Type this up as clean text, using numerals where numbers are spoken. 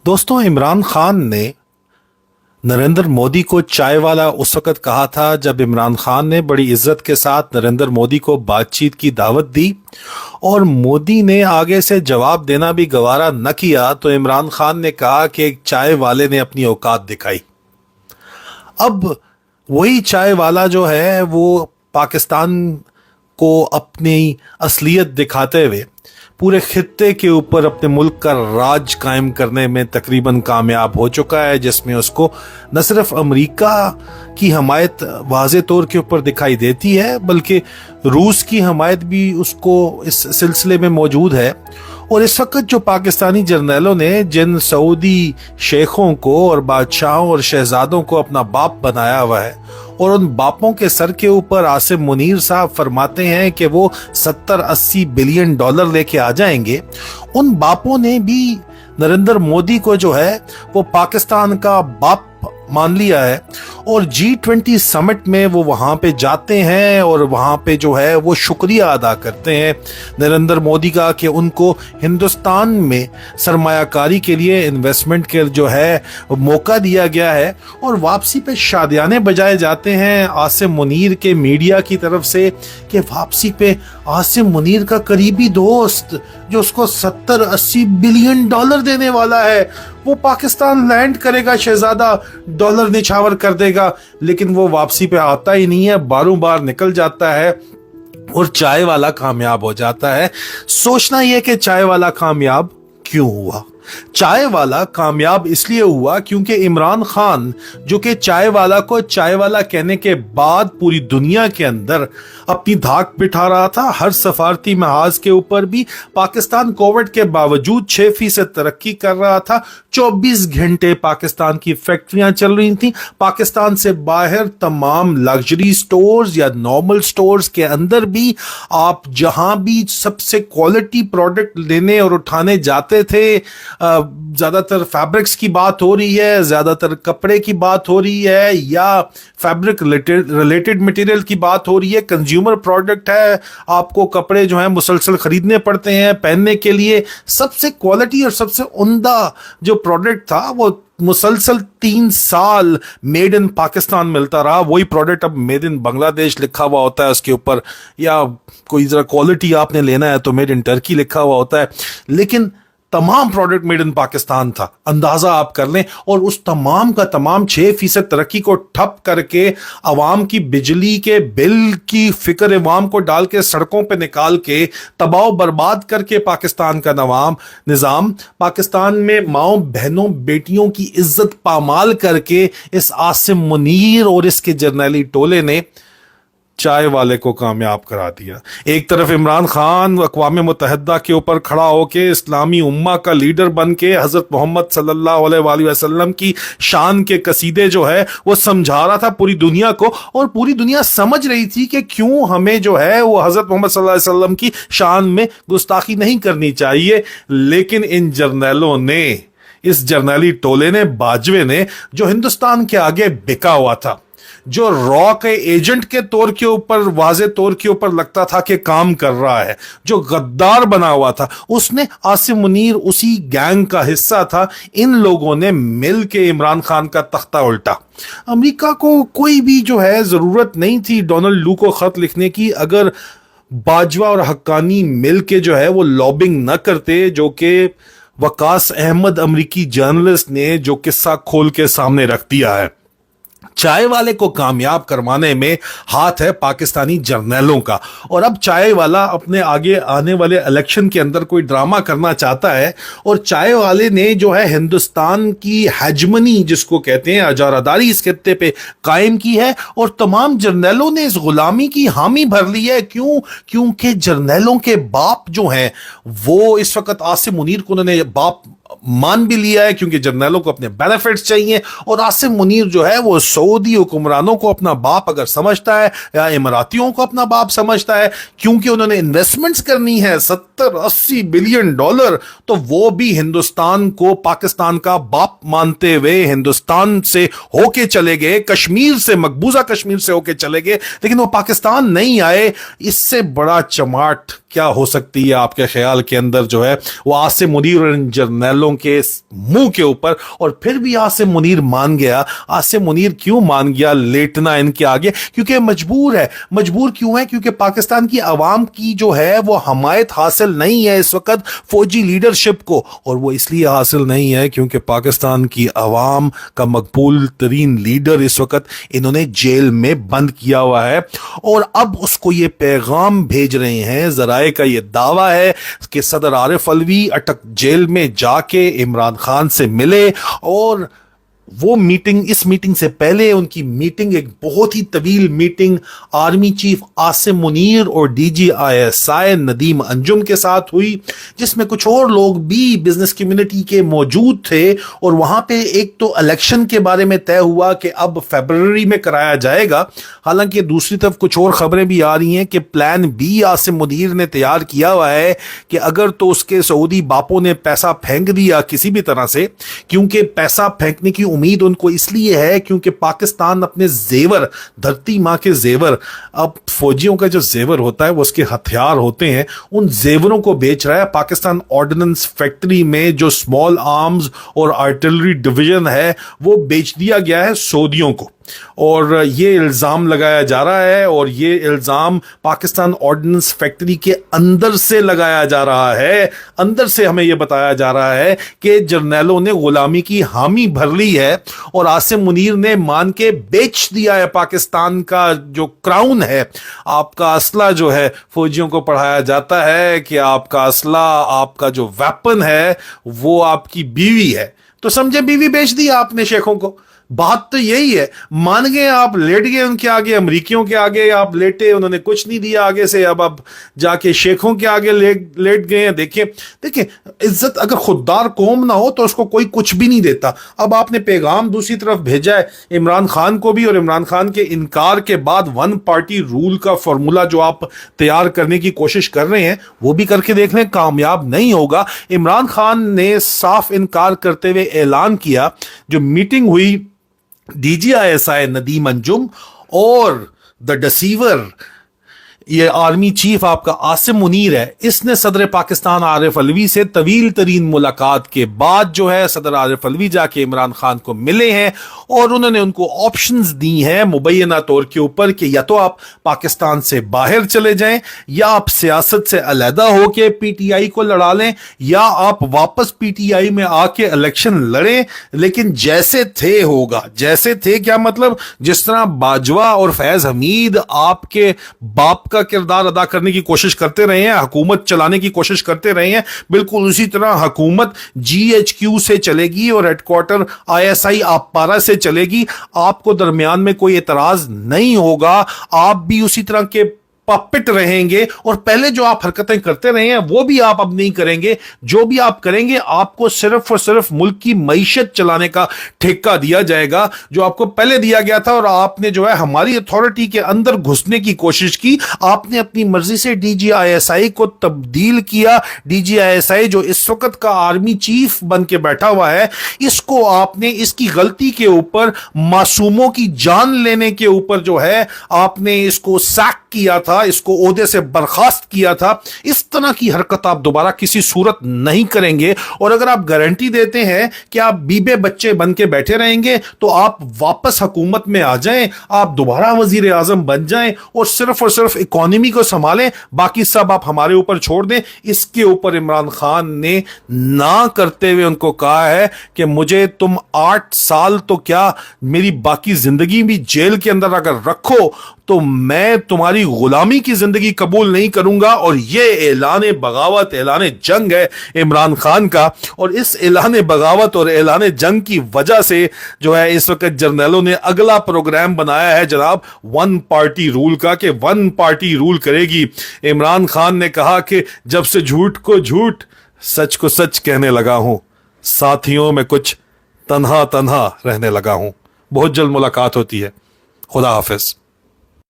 दोस्तों, इमरान खान ने नरेंद्र मोदी को चाय वाला उस वक्त कहा था जब इमरान खान ने बड़ी इज्जत के साथ नरेंद्र मोदी को बातचीत की दावत दी और मोदी ने आगे से जवाब देना भी गवारा न किया तो इमरान खान ने कहा कि एक चाय वाले ने अपनी औकात दिखाई। अब वही चाय वाला जो है वो पाकिस्तान को अपनी असलियत दिखाते हुए पूरे खित्ते के ऊपर अपने मुल्क का राज कायम करने में तकरीबन कामयाब हो चुका है, जिसमें उसको न सिर्फ अमेरिका की हमायत वाज़े तौर के ऊपर दिखाई देती है बल्कि रूस की हमायत भी उसको इस सिलसिले में मौजूद है। और इस वक्त जो पाकिस्तानी जर्नैलों ने जिन सऊदी शेखों को और बादशाहों और शहजादों को अपना बाप बनाया हुआ है और उन बापों के सर के ऊपर आसिम मुनीर साहब फरमाते हैं कि वो 70-80 बिलियन डॉलर लेके आ जाएंगे, उन बापों ने भी नरेंद्र मोदी को जो है वो पाकिस्तान का बाप मान लिया है। और G20 समिट में वो वहां पे जाते हैं और वहां पे जो है वो शुक्रिया अदा करते हैं नरेंद्र मोदी का कि उनको हिंदुस्तान में सरमायाकारी के लिए इन्वेस्टमेंट के जो है मौका दिया गया है। और वापसी पे शादियाने बजाए जाते हैं आसिम मुनीर के मीडिया की तरफ से कि वापसी पे आसिम मुनीर का करीबी दोस्त जो उसको 70-80 बिलियन डॉलर देने वाला है वो पाकिस्तान लैंड करेगा, शहजादा डॉलर निछावर कर देगा, लेकिन वो वापसी पे आता ही नहीं है, बारों बार निकल जाता है और चाय वाला कामयाब हो जाता है। सोचना यह कि चाय वाला कामयाब क्यों हुआ। चाय वाला कामयाब इसलिए हुआ क्योंकि इमरान खान जो कि चाय वाला को चाय वाला कहने के बाद पूरी दुनिया के अंदर अपनी धाक बिठा रहा था। हर सफारती महाज के ऊपर भी पाकिस्तान कोविड के बावजूद 6% तरक्की कर रहा था। 24 घंटे पाकिस्तान की फैक्ट्रियां चल रही थी। पाकिस्तान से बाहर तमाम लग्जरी स्टोर्स या नॉर्मल स्टोर्स के अंदर भी आप जहां भी सबसे क्वालिटी प्रोडक्ट लेने और उठाने जाते थे, ज्यादातर फैब्रिक्स की बात हो रही है, ज्यादातर कपड़े की बात हो रही है या फैब्रिक रिलेटेड मटेरियल की बात हो रही है, कंज्यूमर प्रोडक्ट है, आपको कपड़े जो हैं मुसलसल खरीदने पड़ते हैं पहनने के लिए। सबसे क्वालिटी और सबसे उम्दा जो प्रोडक्ट था वो मुसलसल 3 साल मेड इन पाकिस्तान मिलता रहा। वही प्रोडक्ट अब मेड इन बांग्लादेश लिखा हुआ होता है उसके ऊपर, या कोई जरा क्वालिटी आपने लेना है तो मेड इन टर्की लिखा हुआ होता है, लेकिन तमाम प्रोडक्ट मेड इन पाकिस्तान था। अंदाजा आप कर लें। और उस तमाम का तमाम 6% तरक्की को ठप करके अवाम की बिजली के बिल की फिक्र अवाम को डाल के सड़कों पे निकाल के तबाह बर्बाद करके पाकिस्तान का निजाम पाकिस्तान में माओ बहनों बेटियों की इज्जत पामाल करके इस आसिम मुनीर और इसके जर्नैली टोले ने चाय वाले को कामयाब करा दिया। एक तरफ इमरान खान अक़वाम मुत्तहिदा के ऊपर खड़ा होके इस्लामी उम्मा का लीडर बन के हजरत मोहम्मद सल्लल्लाहु अलैहि वसल्लम की शान के कसीदे जो है वो समझा रहा था पूरी दुनिया को, और पूरी दुनिया समझ रही थी कि क्यों हमें जो है वो हजरत मोहम्मद सल्लल्लाहु अलैहि वसल्लम की शान में गुस्ताखी नहीं करनी चाहिए। लेकिन इन जर्नैलों ने, इस जर्नैली टोले ने, बाजवे ने, जो हिंदुस्तान के आगे बिका हुआ था, जो रॉ के एजेंट के तौर के ऊपर वाजे तौर के ऊपर लगता था कि काम कर रहा है, जो गद्दार बना हुआ था, उसने आसिम मुनीर उसी गैंग का हिस्सा था। इन लोगों ने मिल के इमरान खान का तख्ता उल्टा। अमेरिका को कोई भी जो है जरूरत नहीं थी डोनाल्ड लू को खत लिखने की अगर बाजवा और हक्कानी मिल के जो है वो लॉबिंग न करते, जो कि वकास अहमद अमरीकी जर्नलिस्ट ने जो किस्सा खोल के सामने रख दिया है। चाय वाले को कामयाब करवाने में हाथ है पाकिस्तानी जर्नैलों का। और अब चाय वाला अपने आगे आने वाले इलेक्शन के अंदर कोई ड्रामा करना चाहता है और चाय वाले ने जो है हिंदुस्तान की हेजमनी जिसको कहते हैं अजारादारी इस खित्ते पे कायम की है और तमाम जर्नैलों ने इस गुलामी की हामी भर ली है। क्यों? क्योंकि जर्नैलों के बाप जो हैं वो इस वक्त आसिम मुनीर को उन्होंने बाप मान भी लिया है क्योंकि जर्नैलों को अपने बेनिफिट्स चाहिए। और आसिम मुनीर जो है वो सऊदी हुक्मरानों को अपना बाप अगर समझता है या इमरातियों को अपना बाप समझता है क्योंकि उन्होंने इन्वेस्टमेंट्स करनी है 70-80 बिलियन डॉलर, तो वो भी हिंदुस्तान को पाकिस्तान का बाप मानते हुए हिंदुस्तान से होके चले गए, कश्मीर से, मकबूजा कश्मीर से होके चले गए, लेकिन वो पाकिस्तान नहीं आए। इससे बड़ा चमाट क्या हो सकती है आपके ख्याल के अंदर जो है वो आसिम मुनीर और जर्नैलों जरनैलों के मुंह के ऊपर, और फिर भी आसिम मुनीर मान गया। आसिम मुनीर क्यों मान गया लेटना इनके आगे? क्योंकि मजबूर है। मजबूर क्यों है? क्योंकि पाकिस्तान की आवाम की जो है वो हमायत हासिल नहीं है इस वक्त फौजी लीडरशिप को, और वो इसलिए हासिल नहीं है क्योंकि पाकिस्तान की आवाम का मकबूल तरीन लीडर इस वक्त इन्होंने जेल में बंद किया हुआ है, और अब उसको ये पैगाम भेज रहे हैं। जराए का ये दावा है कि सदर आरिफ अलवी अटक जेल में जाके इमरान खान से मिले, और वो मीटिंग, इस मीटिंग से पहले उनकी मीटिंग, एक बहुत ही तवील meeting army chief Asim Munir और DGISI नदीम अंजुम के साथ हुई, जिसमें कुछ और लोग भी बिजनेस कम्युनिटी के मौजूद थे। और वहां पे एक तो इलेक्शन के बारे में तय हुआ कि अब फरवरी में कराया जाएगा। हालांकि दूसरी तरफ कुछ और खबरें भी आ रही हैं कि प्लान बी आसिम मुनीर ने तैयार किया हुआ है कि अगर तो उसके सऊदी बापों ने पैसा फेंक दिया किसी भी तरह से, क्योंकि पैसा फेंकने की उम्मीद उनको इसलिए है क्योंकि पाकिस्तान अपने जेवर, धरती मां के जेवर, अब फौजियों का जो जेवर होता है वो उसके हथियार होते हैं, उन जेवरों को बेच रहा है। पाकिस्तान ऑर्डिनेंस फैक्ट्री में जो स्मॉल आर्म्स और आर्टिलरी डिवीजन है वो बेच दिया गया है सऊदियों को, और ये इल्जाम लगाया जा रहा है, और ये इल्जाम पाकिस्तान ऑर्डिनेंस फैक्ट्री के अंदर से लगाया जा रहा है। अंदर से हमें यह बताया जा रहा है कि जर्नैलों ने गुलामी की हामी भर ली है, और आसिम मुनीर ने मान के बेच दिया है पाकिस्तान का जो क्राउन है। आपका असला जो है फौजियों को पढ़ाया जाता है कि आपका असला, आपका जो वेपन है वो आपकी बीवी है, तो समझे बीवी बेच दी आपने शेखों को। बात तो यही है। मान गए आप, लेट गए उनके आगे, अमरीकियों के आगे आप लेटे, उन्होंने कुछ नहीं दिया आगे से, अब आप जाके शेखों के आगे लेट गए हैं। देखिए इज्जत, अगर खुददार कौम ना हो तो उसको कोई कुछ भी नहीं देता। अब आपने पैगाम दूसरी तरफ भेजा है इमरान खान को भी, और इमरान खान के इनकार के बाद वन पार्टी रूल का फॉर्मूला जो आप तैयार करने की कोशिश कर रहे हैं वो भी करके देख लें, कामयाब नहीं होगा। इमरान खान ने साफ इनकार करते हुए ऐलान किया, जो मीटिंग हुई DGISI नदीम अंजुम और द डिसीवर, ये आर्मी चीफ आपका आसिम मुनीर है, इसने सदर पाकिस्तान आरिफ अलवी से तवील तरीन मुलाकात के बाद जो है सदर आरिफ अलवी जाके इमरान खान को मिले हैं, और उन्होंने उनको ऑप्शंस दी हैं मुबैना तौर के ऊपर कि या तो आप पाकिस्तान से बाहर चले जाएं, या आप सियासत से अलहदा होके PTI को लड़ा लें, या आप वापस PTI में आके इलेक्शन लड़ें, लेकिन जैसे थे होगा। जैसे थे क्या मतलब? जिस तरह बाजवा और फैज हमीद आपके बाप का किरदार अदा करने की कोशिश करते रहे हैं, हुकूमत चलाने की कोशिश करते रहे हैं, बिल्कुल उसी तरह हुकूमत GHQ से चलेगी और हेडक्वार्टर ISI आपारा से चलेगी। आपको दरमियान में कोई एतराज नहीं होगा, आप भी उसी तरह के पपिट रहेंगे, और पहले जो आप हरकतें करते रहे हैं वो भी आप अब नहीं करेंगे। जो भी आप करेंगे आपको सिर्फ और सिर्फ मुल्क की मईशत चलाने का ठेका दिया जाएगा, जो आपको पहले दिया गया था। और आपने जो है हमारी अथॉरिटी के अंदर घुसने की कोशिश की, आपने अपनी मर्जी से DGISI को तब्दील किया। DGISI जो इस वक्त का आर्मी चीफ बन के बैठा हुआ है, इसको आपने इसकी गलती के ऊपर, मासूमों की जान लेने के ऊपर जो है आपने इसको सैक किया था, इसको ओहदे से बर्खास्त किया था। इस तरह की हरकत आप दोबारा किसी सूरत नहीं करेंगे, और अगर आप गारंटी देते हैं कि आप बीबे बच्चे बन के बैठे रहेंगे तो आप वापस हुकूमत में आ जाएं, आप दोबारा वजीर आजम बन जाएं और सिर्फ इकोनॉमी को संभालें, बाकी सब आप हमारे ऊपर छोड़ दें। इसके ऊपर इमरान खान ने ना करते हुए उनको कहा है कि मुझे तुम 8 साल तो क्या, मेरी बाकी जिंदगी भी जेल के अंदर अगर रखो तो मैं तुम्हारी गुलामी की जिंदगी कबूल नहीं करूंगा। और यह ऐलान बगावत, ऐलान जंग है इमरान खान का, और इस ऐलान बगावत और ऐलान जंग की वजह से जो है इस वक्त जर्नैलों ने अगला प्रोग्राम बनाया है जनाब वन पार्टी रूल का, कि वन पार्टी रूल करेगी। इमरान खान ने कहा कि जब से झूठ को झूठ, सच को सच कहने लगा हूं, साथियों में कुछ तन्हा तन्हा रहने लगा हूं। बहुत जल्द मुलाकात होती है। खुदा हाफिज।